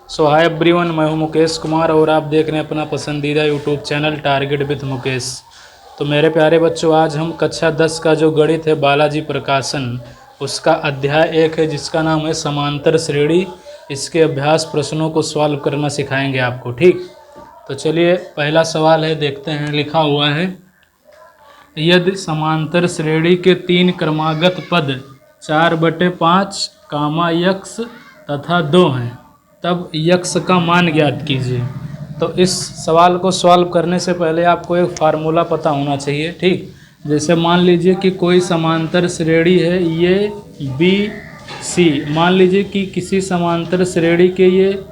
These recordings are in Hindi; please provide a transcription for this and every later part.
सो हाय एवरीवन, मैं हूं मुकेश कुमार और आप देख रहे हैं अपना पसंदीदा YouTube channel target with Mukesh. तो मेरे प्यारे बच्चों, आज हम कक्षा 10 का जो गणित है बालाजी प्रकाशन, उसका अध्याय 1 है जिसका नाम है समांतर श्रेणी। इसके अभ्यास प्रश्नों को सॉल्व करना सिखाएंगे आपको। ठीक, तो चलिए पहला सवाल है, देखते हैं। लिखा हुआ है, यदि समांतर श्रेणी के 3 क्रमागत पद 4/5 कामा यक्स तथा 2 हैं, तब यक्स का मान ज्ञात कीजिए। तो इस सवाल को सॉल्व करने से पहले आपको एक फार्मूला पता होना चाहिए। ठीक, जैसे मान लीजिए कि कोई समांतर श्रेणी है, ये बी सी। मान लीजिए कि किसी समांतर श्रेणी के ये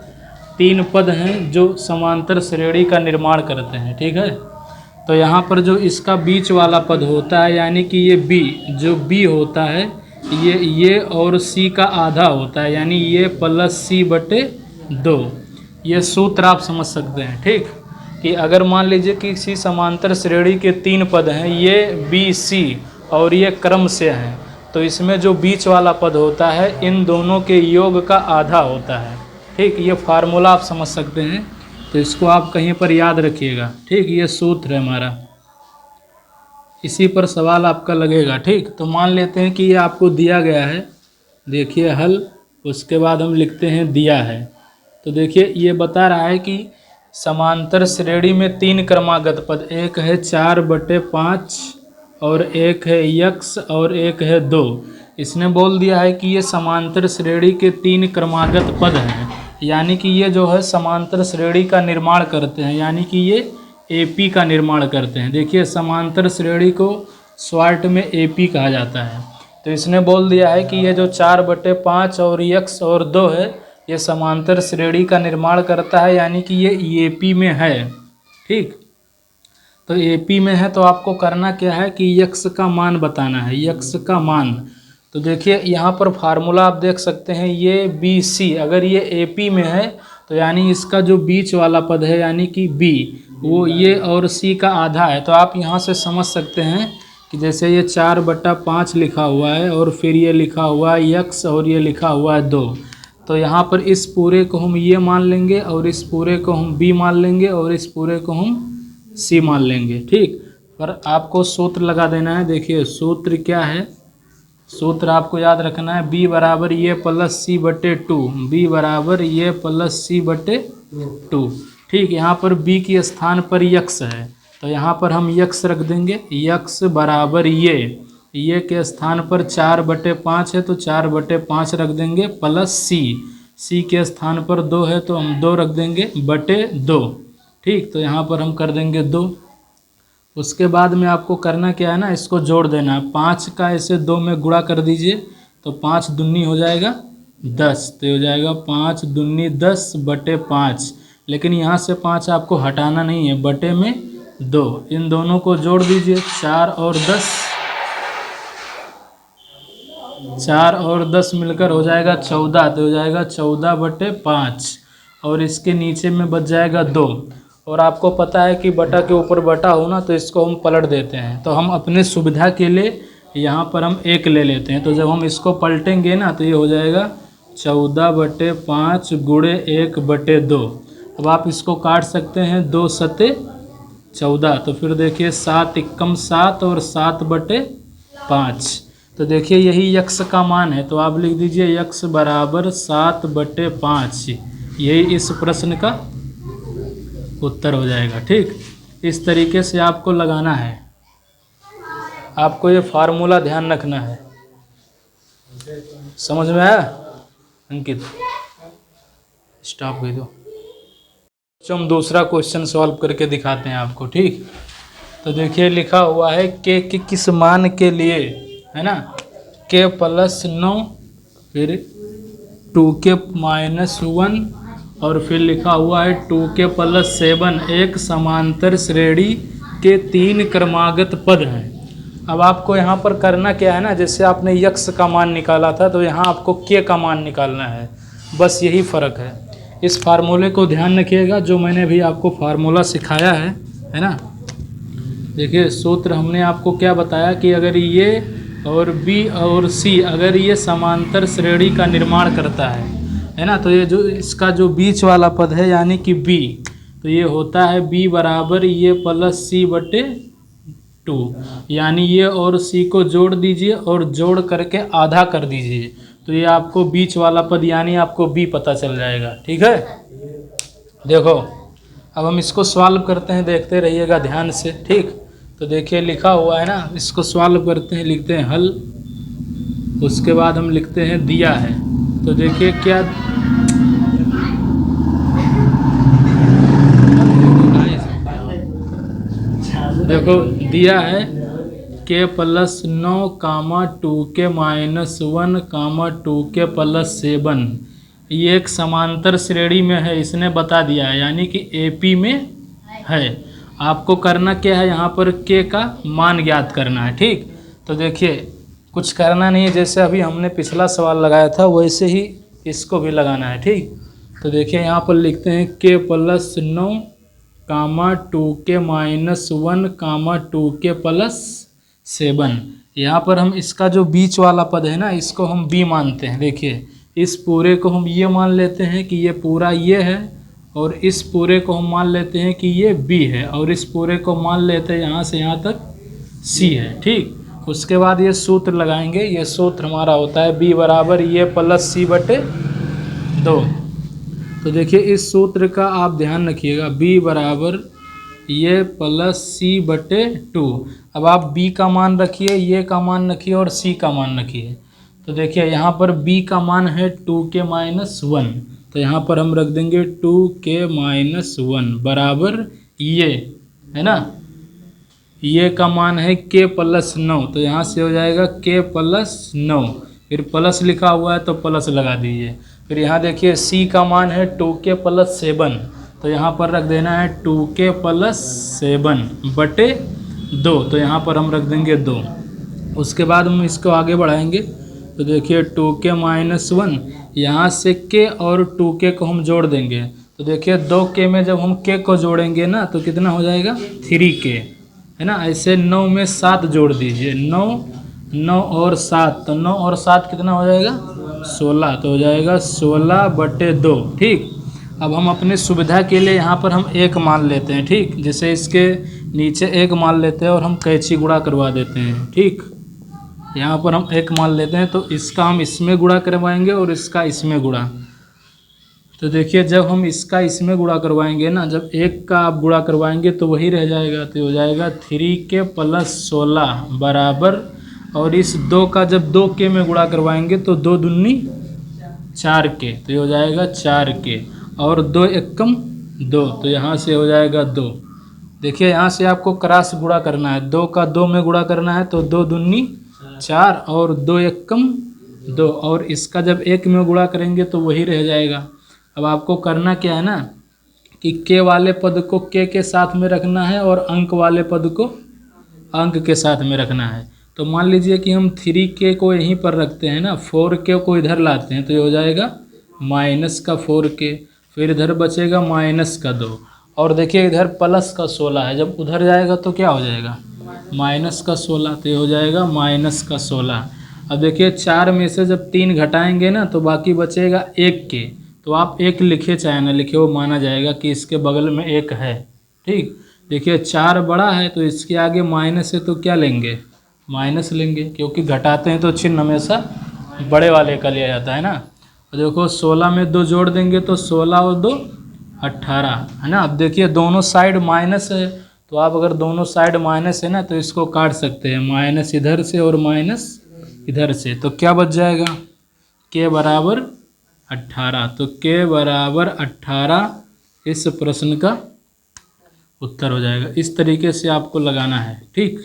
3 पद हैं जो समांतर श्रेणी का निर्माण करते हैं। ठीक है, तो यहाँ पर जो इसका बीच वाला पद होता है, यानी कि ये बी, जो बी होता है ये और सी का आधा होता है, यानी ये प्लस सी बटे 2। ये सूत्र आप समझ सकते हैं। ठीक, कि अगर मान लीजिए कि किसी समांतर श्रेणी के 3 पद हैं, ये बी सी और ये क्रम से हैं, तो इसमें जो बीच वाला पद होता है इन दोनों के योग का आधा होता है। ठीक, ये फार्मूला आप समझ सकते हैं, तो इसको आप कहीं पर याद रखिएगा। ठीक, ये सूत्र है हमारा, इसी पर सवाल आपका लगेगा। ठीक, तो मान लेते हैं कि ये आपको दिया गया है, देखिए हल, उसके बाद हम लिखते हैं दिया है। तो देखिए ये बता रहा है कि समांतर श्रेणी में 3 क्रमागत पद, एक है 4/5 और एक है यक्स और एक है 2। इसने बोल दिया है कि ये समांतर श्रेणी के 3 क्रमागत पद हैं, यानी कि ये जो है समांतर श्रेणी का निर्माण करते हैं, यानी कि ये एपी का निर्माण करते हैं। देखिए समांतर श्रेणी को शॉर्ट में एपी कहा जाता है। तो इसने बोल दिया है कि ये जो 4/5 और यक्स और 2 है, ये समांतर श्रेणी का निर्माण करता है, यानी कि ये एपी में है। ठीक, तो एपी में है तो आपको करना क्या है कि यक्स का मान बताना है, यक्स का मान। तो देखिए यहाँ पर फार्मूला आप देख सकते हैं, ये बी सी, अगर ये एपी में है तो यानी इसका जो बीच वाला पद है यानी कि बी, वो ये और सी का आधा है। तो आप यहाँ से समझ सकते हैं कि जैसे ये 4/5 लिखा हुआ है और फिर ये लिखा हुआ है यक्स और ये लिखा हुआ है 2, तो यहाँ पर इस पूरे को हम ये मान लेंगे और इस पूरे को हम बी मान लेंगे और इस पूरे को हम सी मान लेंगे। ठीक, पर आपको सूत्र लगा देना है। देखिए सूत्र क्या है, सूत्र आपको याद रखना है, b बराबर ये प्लस सी बटे 2, b बराबर ये प्लस सी बटे 2। ठीक, यहाँ पर b के स्थान पर यक्स है तो यहाँ पर हम यक्स रख देंगे, यक्स बराबर ये के स्थान पर 4/5 है तो 4/5 रख देंगे, प्लस सी के स्थान पर 2 है तो हम 2 रख देंगे बटे 2। ठीक, तो यहाँ पर हम कर देंगे 2। उसके बाद में आपको करना क्या है ना, इसको जोड़ देना है। 5 का ऐसे 2 में गुणा कर दीजिए तो 5 दूनी हो जाएगा 10, तो हो जाएगा 5 दूनी 10 बटे 5। लेकिन यहाँ से 5 आपको हटाना नहीं है, बटे में 2, इन दोनों को जोड़ दीजिए। 4 और 10 मिलकर हो जाएगा 14, तो हो जाएगा 14/5 और इसके नीचे में बच जाएगा 2। और आपको पता है कि बटा के ऊपर बटा हो ना, तो इसको हम पलट देते हैं। तो हम अपने सुविधा के लिए यहाँ पर हम 1 ले लेते हैं, तो जब हम इसको पलटेंगे ना तो ये हो जाएगा 14/5 गुणे 1/2। अब आप इसको काट सकते हैं, 2 सते 14, तो फिर देखिए 7 एकम 7 और 7/5। तो देखिए यही यक्स का मान है, तो आप लिख दीजिए यक्स बराबर 7/5। यही इस प्रश्न का उत्तर हो जाएगा। ठीक, इस तरीके से आपको लगाना है, आपको ये फार्मूला ध्यान रखना है। समझ में आया अंकित? स्टॉप कर दो। हम दूसरा क्वेश्चन सॉल्व करके दिखाते हैं आपको। ठीक, तो देखिए लिखा हुआ है के किस मान के लिए, है ना, के प्लस 9 फिर 2k माइनस 1 और फिर लिखा हुआ है 2k प्लस 7 एक समांतर श्रेणी के 3 क्रमागत पद हैं। अब आपको यहाँ पर करना क्या है ना, जैसे आपने यक्स का मान निकाला था तो यहाँ आपको के का मान निकालना है, बस यही फ़र्क है। इस फार्मूले को ध्यान रखिएगा जो मैंने अभी आपको फार्मूला सिखाया है ना। देखिए सूत्र हमने आपको क्या बताया कि अगर ये और बी और सी अगर ये समांतर श्रेणी का निर्माण करता है है ना। तो ये जो इसका जो बीच वाला पद है यानी कि b, तो ये होता है b बराबर ये प्लस c बटे 2, यानी ये और c को जोड़ दीजिए और जोड़ करके आधा कर दीजिए, तो ये आपको बीच वाला पद यानी आपको b पता चल जाएगा। ठीक है, देखो अब हम इसको सॉल्व करते हैं, देखते रहिएगा ध्यान से। ठीक, तो देखिए लिखा हुआ है ना, इसको सॉल्व करते हैं, लिखते हैं हल, उसके बाद हम लिखते हैं दिया है। तो देखिए क्या देखो दिया है k प्लस 9 कामा 2k माइनस 1 कामा 2k प्लस 7, ये एक समांतर श्रेणी में है, इसने बता दिया है, यानी कि AP में है। आपको करना क्या है, यहाँ पर k का मान ज्ञात करना है। ठीक, तो देखिए कुछ करना नहीं है, जैसे अभी हमने पिछला सवाल लगाया था वैसे ही इसको भी लगाना है। ठीक, तो देखिए यहाँ पर लिखते हैं k प्लस 9 कामा 2k माइनस 1 कामा 2k प्लस 7। यहाँ पर हम इसका जो बीच वाला पद है ना, इसको हम b मानते हैं। देखिए इस पूरे को हम ये मान लेते हैं कि ये पूरा ये है, और इस पूरे को हम मान लेते हैं कि ये b है, और इस पूरे को मान लेते हैं यहाँ से यहाँ तक c है। ठीक, उसके बाद ये सूत्र लगाएंगे, ये सूत्र हमारा होता है b बराबर ये प्लस c बटे 2। तो देखिए इस सूत्र का आप ध्यान रखिएगा, b बराबर ये प्लस c बटे 2। अब आप b का मान रखिए, ये का मान रखिए और c का मान रखिए। तो देखिए यहाँ पर b का मान है 2k माइनस 1, तो यहाँ पर हम रख देंगे 2k माइनस 1 बराबर ये है ना, ये का मान है k प्लस 9, तो यहाँ से हो जाएगा k प्लस 9, फिर प्लस लिखा हुआ है तो प्लस लगा दीजिए। फिर यहाँ देखिए c का मान है 2k प्लस 7, तो यहाँ पर रख देना है 2k प्लस 7 बटे 2, तो यहाँ पर हम रख देंगे 2। उसके बाद हम इसको आगे बढ़ाएंगे, तो देखिए 2k माइनस 1, यहाँ से k और 2k को हम जोड़ देंगे। तो देखिए 2k में जब हम k को जोड़ेंगे ना तो कितना हो जाएगा 3k, है ना। ऐसे 9 में 7 जोड़ दीजिए, 9 और 7, तो 9 और 7 कितना हो जाएगा 16, तो हो जाएगा 16 बटे 2। ठीक, अब हम अपने सुविधा के लिए यहाँ पर हम 1 मान लेते हैं। ठीक, जैसे इसके नीचे 1 मान लेते हैं और हम कैंची गुणा करवा देते हैं। ठीक, यहाँ पर हम 1 मान लेते हैं, तो इसका हम इसमें गुणा करवाएंगे और इसका इसमें गुणा। तो देखिए जब हम इसका इसमें गुणा करवाएंगे ना, जब 1 का आप गुणा करवाएंगे तो वही रह जाएगा, तो हो जाएगा 3k प्लस 16 बराबर, और इस 2 का जब 2k में गुणा करवाएंगे तो 2 दूनी 4k, तो ये हो जाएगा 4k, और 2 एकम 2, तो यहाँ से हो जाएगा 2। देखिए यहाँ से आपको क्रॉस गुणा करना है, 2 का 2 में गुणा करना है, तो 2 दूनी 4 और 2 एकम 2, और इसका जब 1 में गुणा करेंगे तो वही रह जाएगा। अब आपको करना क्या है ना कि k वाले पद को k के साथ में रखना है और अंक वाले पद को अंक के साथ में रखना है। तो मान लीजिए कि हम 3k को यहीं पर रखते हैं ना, 4k को इधर लाते हैं, तो ये हो जाएगा माइनस का 4k, फिर इधर बचेगा माइनस का 2, और देखिए इधर प्लस का 16 है, जब उधर जाएगा तो क्या हो जाएगा माइनस का 16, तो ये हो जाएगा माइनस का 16। अब देखिए 4 में से जब 3 घटाएंगे ना तो बाकी बचेगा 1k, तो आप 1 लिखे चाहे ना लिखे वो माना जाएगा कि इसके बगल में 1 है। ठीक, देखिए 4 बड़ा है तो इसके आगे माइनस है, तो क्या लेंगे माइनस लेंगे, क्योंकि घटाते हैं तो चिन्ह हमेशा बड़े वाले का लिया जाता है ना। और देखो 16 में 2 जोड़ देंगे तो 16 और 2 18, है ना। अब देखिए दोनों साइड माइनस है, तो आप अगर दोनों साइड माइनस है ना तो इसको काट सकते हैं, माइनस इधर से और माइनस इधर से, तो क्या बच जाएगा k बराबर 18, तो k बराबर 18 इस प्रश्न का उत्तर हो जाएगा। इस तरीके से आपको लगाना है। ठीक,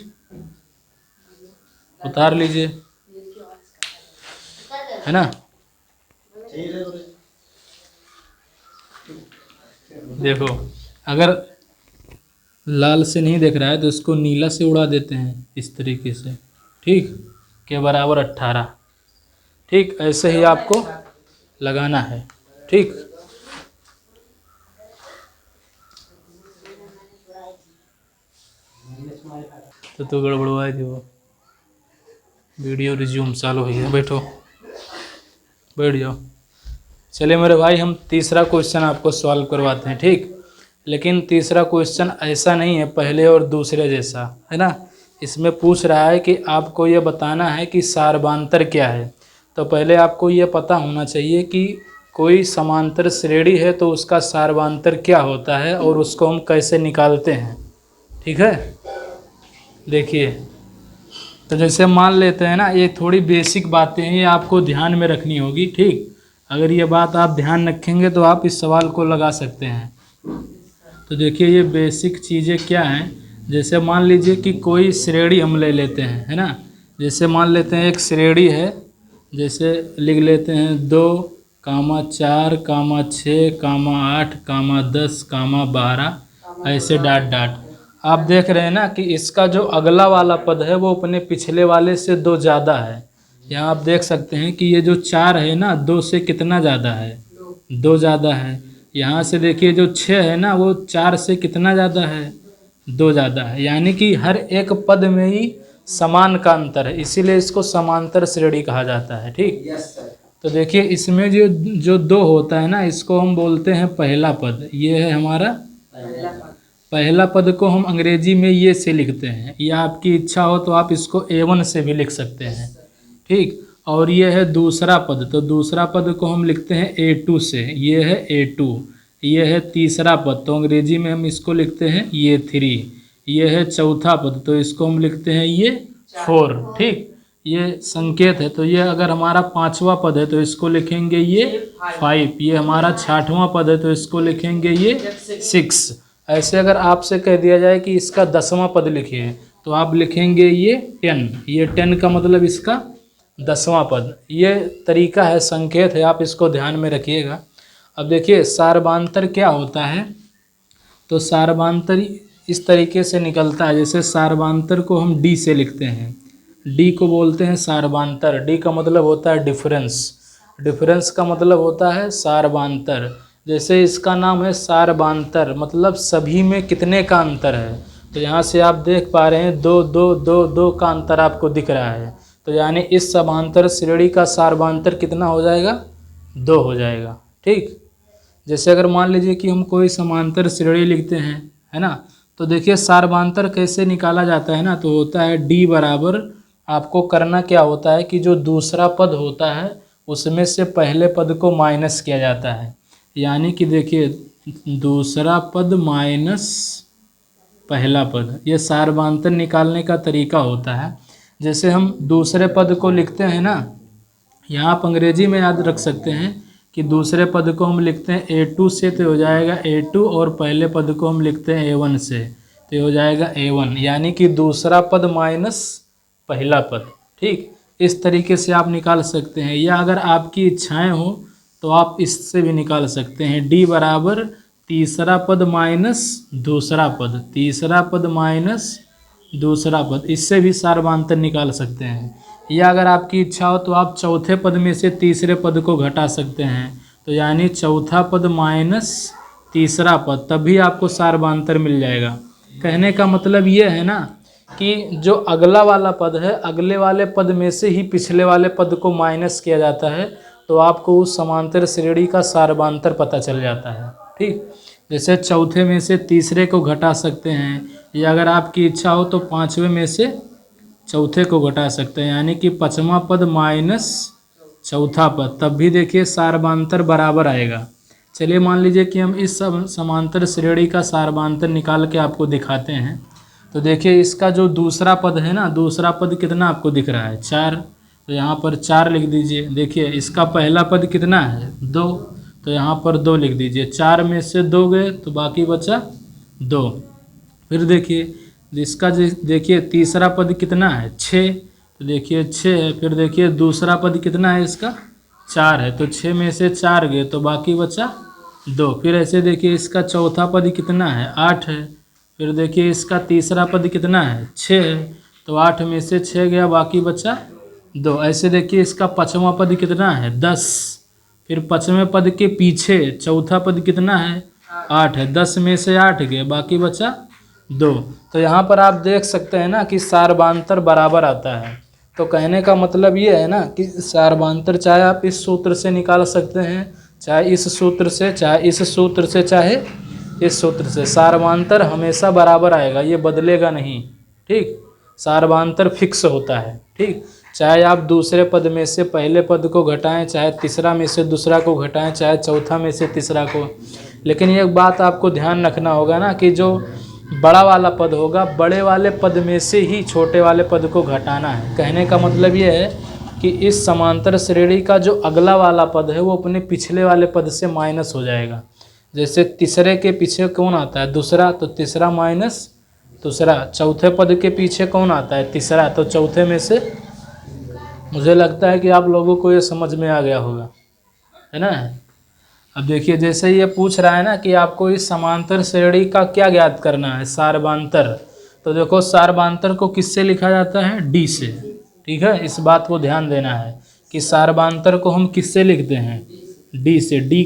उतार लीजिए, है ना। देखो अगर लाल से नहीं दिख रहा है तो इसको नीला से उड़ा देते हैं इस तरीके से। ठीक, के बराबर 18। ठीक, ऐसे ही आपको लगाना है। ठीक, तो गड़बड़वाई थी वो वीडियो रिज्यूम चालू हुई है, बैठो बैठ जाओ। चलिए मेरे भाई, हम तीसरा क्वेश्चन आपको सॉल्व करवाते हैं, ठीक। लेकिन तीसरा क्वेश्चन ऐसा नहीं है पहले और दूसरे जैसा, है ना। इसमें पूछ रहा है कि आपको ये बताना है कि सार्वधान्तर क्या है। तो पहले आपको ये पता होना चाहिए कि कोई समांतर श्रेणी है तो उसका सार्वधान्तर क्या होता है और उसको हम कैसे निकालते हैं, ठीक है। देखिए, तो जैसे मान लेते हैं ना, ये थोड़ी बेसिक बातें हैं, ये आपको ध्यान में रखनी होगी, ठीक। अगर ये बात आप ध्यान रखेंगे तो आप इस सवाल को लगा सकते हैं। तो देखिए, ये बेसिक चीज़ें क्या हैं। जैसे मान लीजिए कि कोई श्रेणी हम ले लेते हैं, है ना। जैसे मान लेते हैं एक श्रेणी है, जैसे लिख लेते हैं 2, 4, 6, 8, 10, 12, ऐसे डॉट डॉट। आप देख रहे हैं ना कि इसका जो अगला वाला पद है वो अपने पिछले वाले से 2 ज़्यादा है। यहाँ आप देख सकते हैं कि ये जो 4 है ना, 2 से कितना ज़्यादा है, 2 ज़्यादा है। यहाँ से देखिए जो 6 है ना, वो 4 से कितना ज़्यादा है, 2 ज़्यादा है। यानी कि हर एक पद में ही समान का अंतर है, इसीलिए इसको समांतर श्रेणी कहा जाता है, ठीक। तो देखिए, इसमें जो 2 होता है ना, इसको हम बोलते हैं पहला पद। ये है हमारा पहला पद को हम अंग्रेजी में ये से लिखते हैं, या आपकी इच्छा हो तो आप इसको A1 से भी लिख सकते हैं, ठीक। और ये है दूसरा पद, तो दूसरा पद को हम लिखते हैं A2 से, ये है A2। ये है तीसरा पद, तो अंग्रेजी में हम इसको लिखते हैं ये 3। ये है चौथा पद, तो इसको हम लिखते हैं ये 4, ठीक। ये संकेत है। तो ये अगर हमारा 5वां पद है तो इसको लिखेंगे ये 5। ये हमारा 6वां पद है तो इसको लिखेंगे ये 6। ऐसे अगर आपसे कह दिया जाए कि इसका 10वां पद लिखिए तो आप लिखेंगे ये 10। ये 10 का मतलब इसका 10वां पद। ये तरीका है, संकेत है, आप इसको ध्यान में रखिएगा। अब देखिए, सार्वधान्तर क्या होता है। तो सार्वधान्तर इस तरीके से निकलता है, जैसे सार्वधान्तर को हम D से लिखते हैं। D को बोलते हैं सार्वधान्तर। D का मतलब होता है डिफरेंस। डिफरेंस का मतलब होता है सार्वधान्तर। जैसे इसका नाम है सार्वधान्तर, मतलब सभी में कितने का अंतर है। तो यहाँ से आप देख पा रहे हैं 2, 2, 2, 2 का अंतर आपको दिख रहा है। तो यानी इस समांतर श्रेणी का सार्वधान्तर कितना हो जाएगा, 2 हो जाएगा, ठीक। जैसे अगर मान लीजिए कि हम कोई समांतर श्रेणी लिखते हैं, है ना। तो देखिए सार्वधान्तर कैसे निकाला जाता है ना, तो होता है D बराबर, आपको करना क्या होता है कि जो दूसरा पद होता है उसमें से पहले पद को माइनस किया जाता है। यानी कि देखिए, दूसरा पद माइनस पहला पद, ये सार्वधान्तर निकालने का तरीका होता है। जैसे हम दूसरे पद को लिखते हैं ना, यहाँ आप अंग्रेजी में याद रख सकते हैं कि दूसरे पद को हम लिखते हैं A2 से, तो हो जाएगा A2, और पहले पद को हम लिखते हैं A1 से, तो हो जाएगा A1। यानी कि दूसरा पद माइनस पहला पद, ठीक। इस तरीके से आप निकाल सकते हैं, या अगर आपकी इच्छाएं हो तो आप इससे भी निकाल सकते हैं। D बराबर तीसरा पद माइनस दूसरा पद, तीसरा पद माइनस दूसरा पद, इससे भी सार्वधान्तर निकाल सकते हैं। या अगर आपकी इच्छा हो तो आप चौथे पद में से तीसरे पद को घटा सकते हैं, तो यानी चौथा पद माइनस तीसरा पद, तभी आपको सार्वधान्तर मिल जाएगा। कहने का मतलब ये है ना कि जो अगला वाला पद है, अगले वाले पद में से ही पिछले वाले पद को माइनस किया जाता है, तो आपको उस समांतर श्रेणी का सार्वधान्तर पता चल जाता है, ठीक। जैसे चौथे में से तीसरे को घटा सकते हैं, या अगर आपकी इच्छा हो तो 5वें में से चौथे को घटा सकते हैं, यानी कि 5वां पद माइनस चौथा पद, तब भी देखिए सार्वधान्तर बराबर आएगा। चलिए मान लीजिए कि हम इस समांतर श्रेणी का सार्वधान्तर निकाल के आपको दिखाते हैं। तो देखिए, इसका जो दूसरा पद है ना, दूसरा पद कितना आपको दिख रहा है, 4। तो यहाँ पर 4 लिख दीजिए। देखिए, इसका पहला पद कितना है, 2, तो यहाँ पर 2 लिख दीजिए। 4 में से 2 गए तो बाकी बचा 2। फिर देखिए, इसका देखिए तीसरा पद कितना है, 6, तो देखिए 6 है। फिर देखिए दूसरा पद कितना है इसका, 4 है, तो 6 में से 4 गए तो बाकी बचा 2। फिर ऐसे देखिए इसका चौथा पद कितना है, 8 है। फिर देखिए इसका तीसरा पद कितना है, 6 है, तो 8 में से 6 गया, बाकी बचा 2। ऐसे देखिए इसका 5वां पद कितना है, 10। फिर 5वें पद के पीछे चौथा पद कितना है, 8 है, 10 में से 8 गए, बाकी बचा 2। तो यहाँ पर आप देख सकते हैं ना कि सार्वधान्तर बराबर आता है। तो कहने का मतलब ये है ना कि सार्वधान्तर चाहे आप इस सूत्र से निकाल सकते हैं, चाहे इस सूत्र से, चाहे इस सूत्र से, चाहे इस सूत्र से, सार्वधातुक हमेशा बराबर आएगा, ये बदलेगा नहीं। ठीक, सार्वधातुक फिक्स होता है। ठीक, चाहे आप दूसरे पद में से पहले पद को घटाएं, चाहे तीसरा में से दूसरा को घटाएं, चाहे चौथा में से तीसरा को। लेकिन एक बात आपको ध्यान रखना होगा ना कि जो बड़ा वाला पद होगा, बड़े वाले पद में से ही छोटे वाले पद को घटाना है। कहने का मतलब ये है कि इस समांतर श्रेणी का जो अगला वाला पद है वो अपने पिछले वाले पद से माइनस हो जाएगा। जैसे तीसरे के पीछे कौन आता है? दूसरा, तो तीसरा माइनस दूसरा। चौथे पद के पीछे कौन आता है? तीसरा, तो चौथे में से। मुझे लगता है कि आप लोगों को ये समझ में आ गया होगा, है ना। अब देखिए, जैसे ये पूछ रहा है ना कि आपको इस समांतर श्रेणी का क्या ज्ञात करना है, सार्वधातुक। तो देखो, सार्वधातुक को किससे लिखा जाता है? डी से। ठीक है, इस बात को ध्यान देना है कि सार्वधातुक को हम किससे लिखते हैं? डी से। डी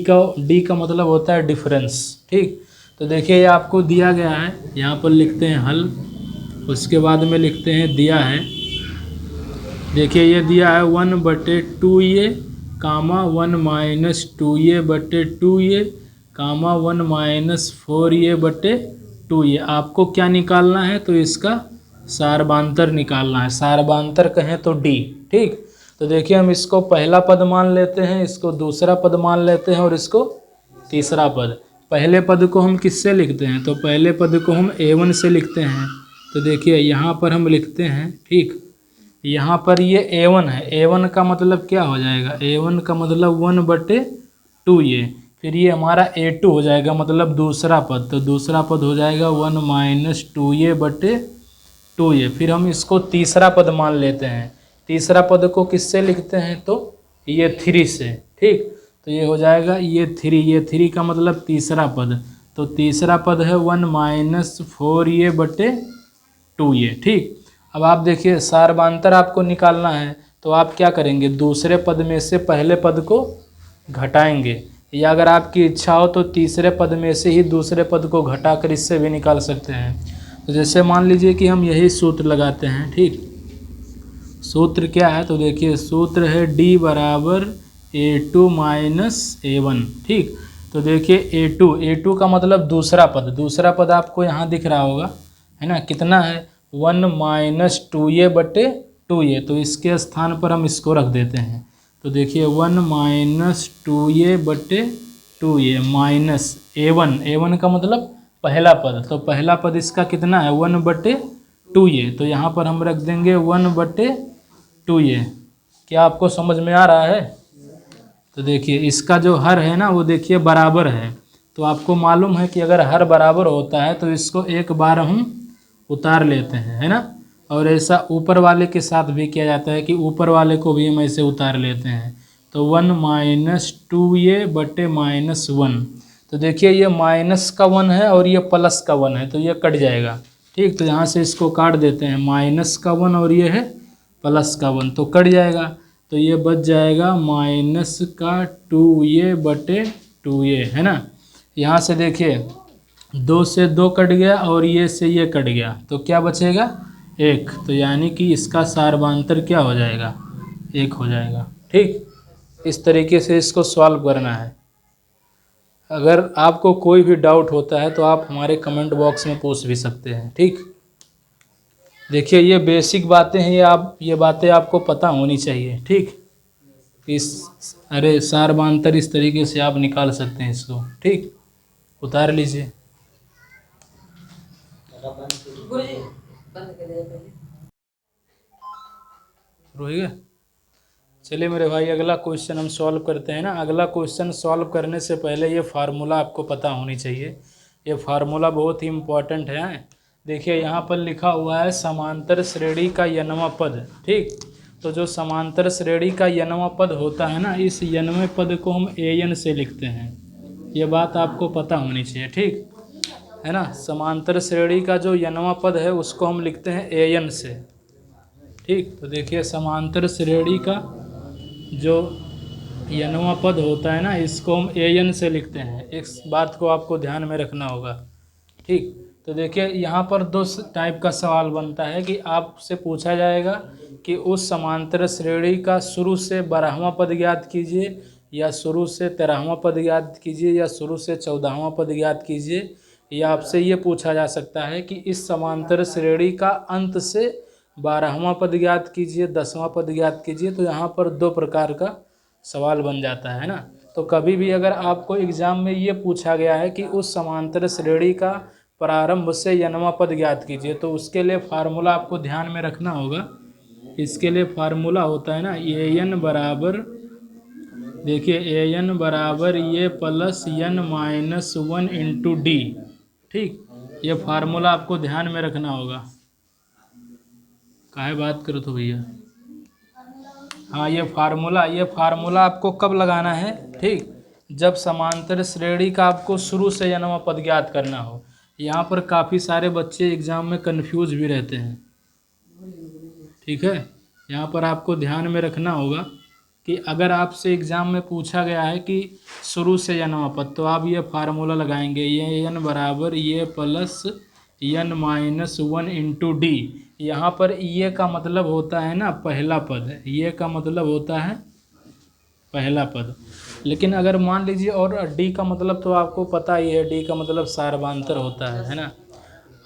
का मतलब होता है डिफरेंस। ठीक, तो देखिए ये आपको दिया गया है, यहाँ पर लिखते हैं हल, उसके बाद में लिखते हैं दिया है। देखिए ये दिया है 1/2a कामा 1 - 2a/2a कामा 1 - 4a/2a। आपको क्या निकालना है? तो इसका सार्वधातुक निकालना है। सार्वधातुक कहें तो डी। ठीक, तो देखिए हम इसको पहला पद मान लेते हैं, इसको दूसरा पद मान लेते हैं और इसको तीसरा पद। पहले पद को हम किससे लिखते हैं? तो पहले पद को हम a1 से लिखते हैं। तो देखिए यहाँ पर हम लिखते हैं, ठीक, यहाँ पर ये a1 है। a1 का मतलब क्या हो जाएगा? a1 का मतलब 1/2a। फिर ये हमारा a2 हो जाएगा, मतलब दूसरा पद। तो दूसरा पद हो जाएगा 1 - 2a/2a। फिर हम इसको तीसरा पद मान लेते हैं। तीसरा पद को किससे लिखते हैं? तो ये 3 से। ठीक, तो ये हो जाएगा ये 3। ये 3 का मतलब तीसरा पद। तो तीसरा पद है 1 - 4a/2a। ठीक, अब आप देखिए सार्वधातुक आपको निकालना है, तो आप क्या करेंगे? दूसरे पद में से पहले पद को घटाएंगे, या अगर आपकी इच्छा हो तो तीसरे पद में से ही दूसरे पद को घटाकर इससे भी निकाल सकते हैं। तो जैसे मान लीजिए कि हम यही सूत्र लगाते हैं। ठीक, सूत्र क्या है? तो देखिए सूत्र है d = a2 - a1। ठीक, तो देखिए a2 का मतलब दूसरा पद। दूसरा पद आपको यहाँ दिख रहा होगा, है ना। कितना है? 1 - 2a/2a। तो इसके स्थान पर हम इसको रख देते हैं। तो देखिए 1 - 2a/2a माइनस a1 का मतलब पहला पद। तो पहला पद इसका कितना है? 1/2a। तो यहाँ पर हम रख देंगे 1/2a। क्या आपको समझ में आ रहा है? तो देखिए इसका जो हर है ना, वो देखिए बराबर है। तो आपको मालूम है कि अगर हर बराबर होता है तो इसको एक बार हम उतार लेते हैं, है ना। और ऐसा ऊपर वाले के साथ भी किया जाता है कि ऊपर वाले को भी हम ऐसे उतार लेते हैं। तो 1 - 2a/-1। तो देखिए ये माइनस का 1 है और ये प्लस का 1 है, तो ये कट जाएगा। ठीक, तो यहाँ से इसको काट देते हैं। माइनस का 1 और ये है प्लस का 1, तो कट जाएगा। तो ये बच जाएगा -2a/2a, है ना। यहाँ से देखिए 2 से 2 कट गया और ये से ये कट गया, तो क्या बचेगा? 1। तो यानी कि इसका सार्वधातुक क्या हो जाएगा? 1 हो जाएगा। ठीक, इस तरीके से इसको सॉल्व करना है। अगर आपको कोई भी डाउट होता है तो आप हमारे कमेंट बॉक्स में पूछ भी सकते हैं। ठीक, देखिए ये बेसिक बातें हैं, ये बातें आपको पता होनी चाहिए। ठीक, अरे सार्वधातुक इस तरीके से आप निकाल सकते हैं इसको। ठीक, उतार लीजिए। रोहिए, चलिए मेरे भाई अगला क्वेश्चन हम सॉल्व करते हैं ना। अगला क्वेश्चन सॉल्व करने से पहले ये फार्मूला आपको पता होनी चाहिए। ये फार्मूला बहुत ही इम्पोर्टेंट है। देखिए यहाँ पर लिखा हुआ है समांतर श्रेणी का n वां पद। ठीक, तो जो समांतर श्रेणी का n वां पद होता है ना, इस n वें पद को हम an से लिखते हैं। ये बात आपको पता होनी चाहिए। ठीक है ना। समांतर श्रेणी का जो n वां पद है उसको हम लिखते हैं an से। ठीक, तो देखिए समांतर श्रेणी का जो n वां पद होता है ना, इसको हम an से लिखते हैं। इस बात को आपको ध्यान में रखना होगा। ठीक, तो देखिए यहाँ पर 2 टाइप का सवाल बनता है कि आपसे पूछा जाएगा कि उस समांतर श्रेणी का शुरू से 12वां पद ज्ञात कीजिए, या शुरू से 13वां पद ज्ञात कीजिए या शुरू से 14वां पद ज्ञात कीजिए, या आपसे ये पूछा जा सकता है कि इस समांतर श्रेणी का अंत से 12वां पद ज्ञात कीजिए, 10वां पद ज्ञात कीजिए। तो यहाँ पर 2 प्रकार का सवाल बन जाता है ना। तो कभी भी अगर आपको एग्जाम में ये पूछा गया है कि उस समांतर श्रेणी का प्रारंभ से n वां पद ज्ञात कीजिए, तो उसके लिए फार्मूला आपको ध्यान में रखना होगा। इसके लिए फार्मूला होता है ना an बराबर, देखिए an बराबर ये प्लस n-1 इंटू डी। ठीक, ये फार्मूला आपको ध्यान में रखना होगा। काहे बात करो तो भैया, हाँ ये फार्मूला आपको कब लगाना है? ठीक, जब समांतर श्रेणी का आपको शुरू से n वां पद ज्ञात करना हो। यहाँ पर काफ़ी सारे बच्चे एग्जाम में कंफ्यूज भी रहते हैं। ठीक है, यहाँ पर आपको ध्यान में रखना होगा कि अगर आपसे एग्ज़ाम में पूछा गया है कि शुरू से n वां पद, तो आप ये फार्मूला लगाएंगे, ये n बराबर ये प्लस n-1 इंटू डी। यहाँ पर ये का मतलब होता है ना पहला पद, ये का मतलब होता है पहला पद। लेकिन अगर मान लीजिए, और डी का मतलब तो आपको पता ही है, डी का मतलब सार्वधातुक होता है ना।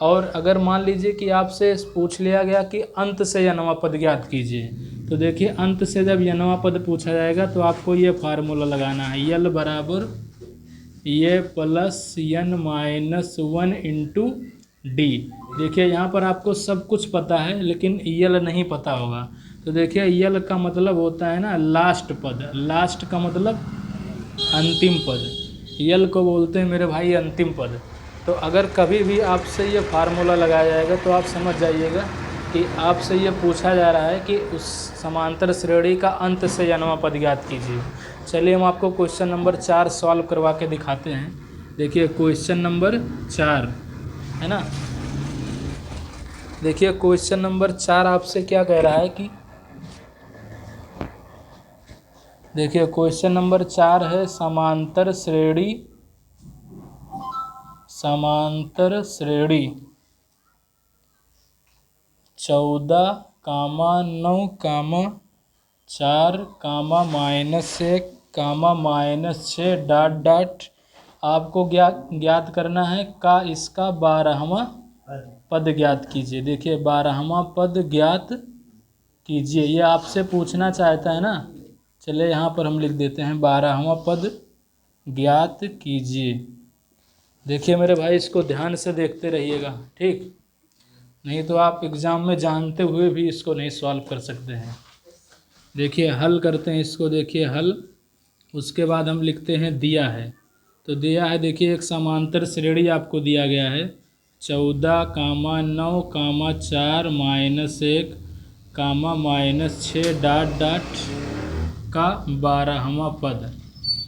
और अगर मान लीजिए कि आपसे पूछ लिया गया कि अंत से n वां पद ज्ञात कीजिए, तो देखिए अंत से जब n वां पद पूछा जाएगा तो आपको ये फार्मूला लगाना है, यल बराबर ये प्लस n-1 इंटू डी। देखिए यहाँ पर आपको सब कुछ पता है लेकिन यल नहीं पता होगा। तो देखिए यल का मतलब होता है ना लास्ट पद, लास्ट का मतलब अंतिम पद, यल को बोलते हैं मेरे भाई अंतिम पद। तो अगर कभी भी आपसे ये फार्मूला लगाया जाएगा तो आप समझ जाइएगा कि आपसे ये पूछा जा रहा है कि उस समांतर श्रेणी का अंत से n वां पद ज्ञात कीजिए। चलिए हम आपको क्वेश्चन नंबर 4 सॉल्व करवा के दिखाते हैं। देखिए क्वेश्चन नंबर 4 है ना। देखिए क्वेश्चन नंबर 4 आपसे क्या कह रहा है कि, देखिए क्वेश्चन नंबर 4 है समांतर श्रेणी 14, 9, 4, -1, -6 ... आपको ज्ञात करना है का इसका 12वां पद ज्ञात कीजिए। देखिए 12वां पद ज्ञात कीजिए, ये आपसे पूछना चाहता है ना। चलिए यहाँ पर हम लिख देते हैं 12वां पद ज्ञात कीजिए। देखिए मेरे भाई इसको ध्यान से देखते रहिएगा, ठीक, नहीं तो आप एग्ज़ाम में जानते हुए भी इसको नहीं सॉल्व कर सकते हैं। देखिए हल करते हैं इसको, देखिए हल, उसके बाद हम लिखते हैं दिया है। तो दिया है, देखिए एक समांतर श्रेणी आपको दिया गया है 14, 9, 4, -1, -6 ... का 12वां पद।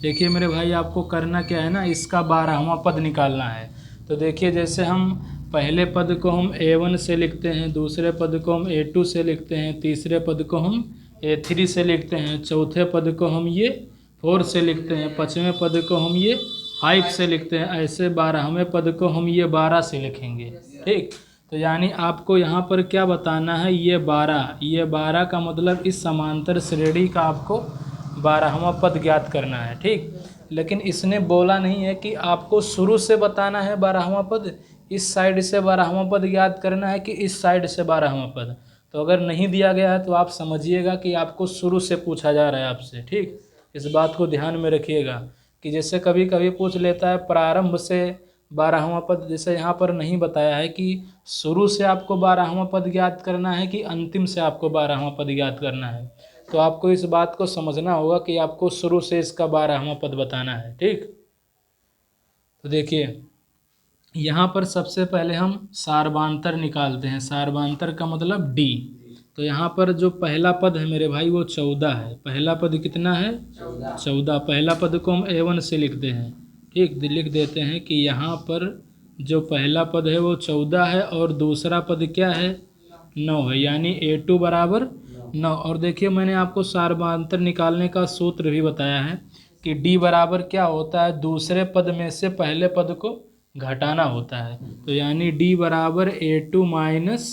देखिए मेरे भाई आपको करना क्या है ना, इसका 12वां पद निकालना है। तो देखिए जैसे हम पहले पद को हम A1 से लिखते हैं, दूसरे पद को हम A2 से लिखते हैं, तीसरे पद को हम A3 से लिखते हैं, चौथे पद को हम ये 4 से लिखते हैं, पाँचवें पद को हम ये 5 से लिखते हैं, ऐसे 12वें पद को हम ये 12 से लिखेंगे। ठीक, तो यानी आपको यहाँ पर क्या बताना है, ये 12 का मतलब इस समांतर श्रेणी का आपको 12वां पद ज्ञात करना है। ठीक, लेकिन इसने बोला नहीं है कि आपको शुरू से बताना है 12वां पद, इस साइड से 12वां पद ज्ञात करना है कि इस साइड से 12वां पद। तो अगर नहीं दिया गया है तो आप समझिएगा कि आपको शुरू से पूछा जा रहा है आपसे। ठीक, इस बात को ध्यान में रखिएगा कि जैसे कभी कभी पूछ लेता है प्रारंभ से 12वां पद, जैसे यहाँ पर नहीं बताया है कि शुरू से आपको 12वां पद ज्ञात करना है कि अंतिम से आपको 12वां पद ज्ञात करना है। तो आपको इस बात को समझना होगा कि आपको शुरू से इसका 12वां पद बताना है। ठीक, तो देखिए यहाँ पर सबसे पहले हम सार्वधातुक निकालते हैं। सार्वधातुक का मतलब डी। तो यहाँ पर जो पहला पद है मेरे भाई वो 14 है। पहला पद कितना है? 14। पहला पद को हम A1 से लिखते हैं। ठीक, लिख देते हैं कि यहाँ पर जो पहला पद है वो 14 है और दूसरा पद क्या है? 9 है, यानी A2 बराबर 9। और देखिए मैंने आपको सार्वधातुक निकालने का सूत्र भी बताया है कि D बराबर क्या होता है, दूसरे पद में से पहले पद को घटाना होता है। तो यानी D बराबर A2 माइनस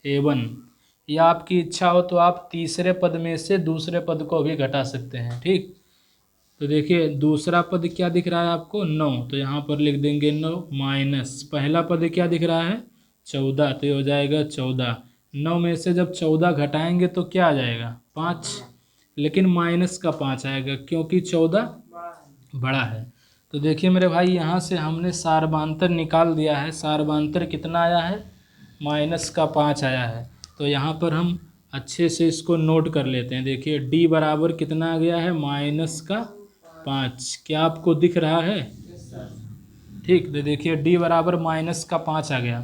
A1, या आपकी इच्छा हो तो आप तीसरे पद में से दूसरे पद को भी घटा सकते हैं। ठीक, तो देखिए दूसरा पद क्या दिख रहा है आपको 9, तो यहाँ पर लिख देंगे 9 माइनस पहला पद क्या दिख रहा है 14, तो ये हो जाएगा 14। 9 में से जब 14 घटाएंगे तो क्या आ जाएगा 5, लेकिन माइनस का 5 आएगा क्योंकि 14 बड़ा है। तो देखिए मेरे भाई यहाँ से हमने सार्वधातुक निकाल दिया है। सार्वधातुक कितना आया है माइनस का 5 आया है। तो यहाँ पर हम अच्छे से इसको नोट कर लेते हैं। देखिए डी बराबर कितना आ गया है माइनस का 5, क्या आपको दिख रहा है? ठीक, तो देखिए डी बराबर माइनस का 5 आ गया।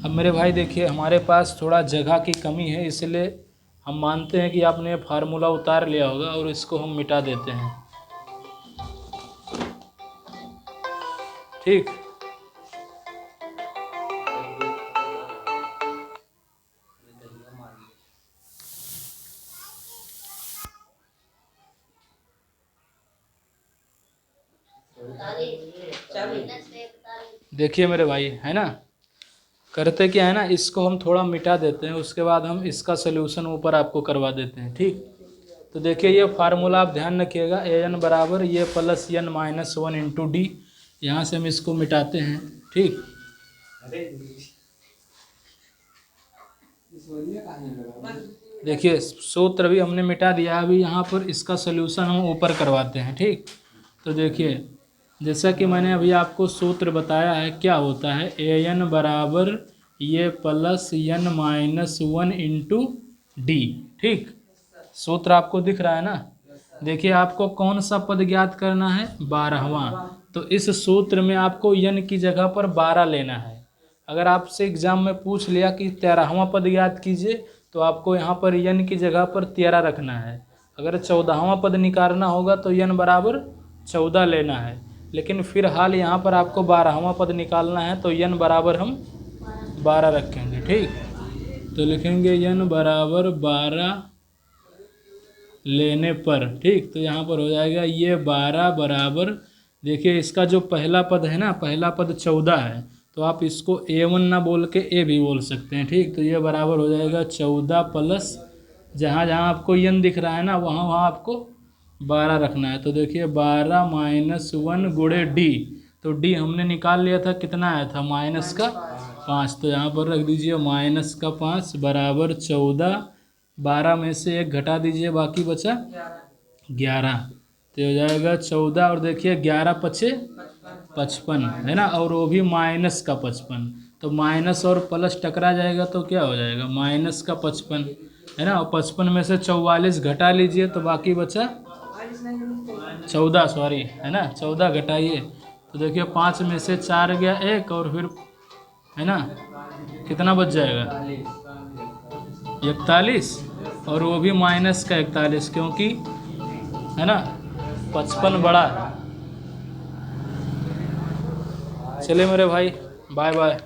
अब मेरे भाई देखिए हमारे पास थोड़ा जगह की कमी है, इसलिए हम मानते हैं कि आपने ये फार्मूला उतार लिया होगा और इसको हम मिटा देते हैं। ठीक, देखिए मेरे भाई है ना, करते क्या है ना, इसको हम थोड़ा मिटा देते हैं, उसके बाद हम इसका सलूशन ऊपर आपको करवा देते हैं। ठीक, तो देखिए ये फार्मूला आप ध्यान रखिएगा, ए एन बराबर ये plus n minus 1 into d. यहाँ से हम इसको मिटाते हैं। ठीक, देखिए सूत्र भी हमने मिटा दिया। अभी यहाँ पर इसका सलूशन हम ऊपर करवाते हैं। ठीक, तो देखिए जैसा कि मैंने अभी आपको सूत्र बताया है, क्या होता है ए एन बराबर ये plus n minus 1 into d. ठीक, सूत्र आपको दिख रहा है ना। देखिए आपको कौन सा पद ज्ञात करना है 12वां, तो इस सूत्र में आपको एन की जगह पर 12 लेना है। अगर आपसे एग्जाम में पूछ लिया कि 13वां पद ज्ञात कीजिए, तो आपको यहाँ पर एन की जगह पर 13 रखना है। अगर 14वां पद निकालना होगा तो एन बराबर 14 लेना है, लेकिन फिलहाल यहाँ पर आपको 12वां पद निकालना है, तो एन बराबर हम 12 रखेंगे। ठीक, तो लिखेंगे एन बराबर 12 लेने पर। ठीक, तो यहाँ पर हो जाएगा ये 12 बराबर, देखिए इसका जो पहला पद है ना, पहला पद 14 है, तो आप इसको A1 ना बोल के ए भी बोल सकते हैं। ठीक, तो ये बराबर हो जाएगा 14 प्लस जहाँ जहाँ आपको एन दिख रहा है ना, वहाँ वहाँ आपको 12 रखना है। तो देखिए 12 माइनस 1 गुणे डी, तो डी हमने निकाल लिया था, कितना आया था माइनस का 5, तो यहाँ पर रख दीजिए माइनस का 5 बराबर 14। 12 में से 1 घटा दीजिए, बाकी बचा 11, तो हो जाएगा 14। और देखिए 11 पचे 55 है ना, और वो भी माइनस का 55, तो माइनस और प्लस टकरा जाएगा तो क्या हो जाएगा माइनस का 55 है ना, और 55 में से 44 घटा लीजिए तो बाकी बचा 14, सॉरी है ना, 14 घटाइए तो देखिए 5 में से 4 गया 1, और फिर है ना कितना बच जाएगा 41, और वो भी माइनस का 41, क्योंकि है ना 55 बड़ा है। चलिए मेरे भाई, बाय बाय।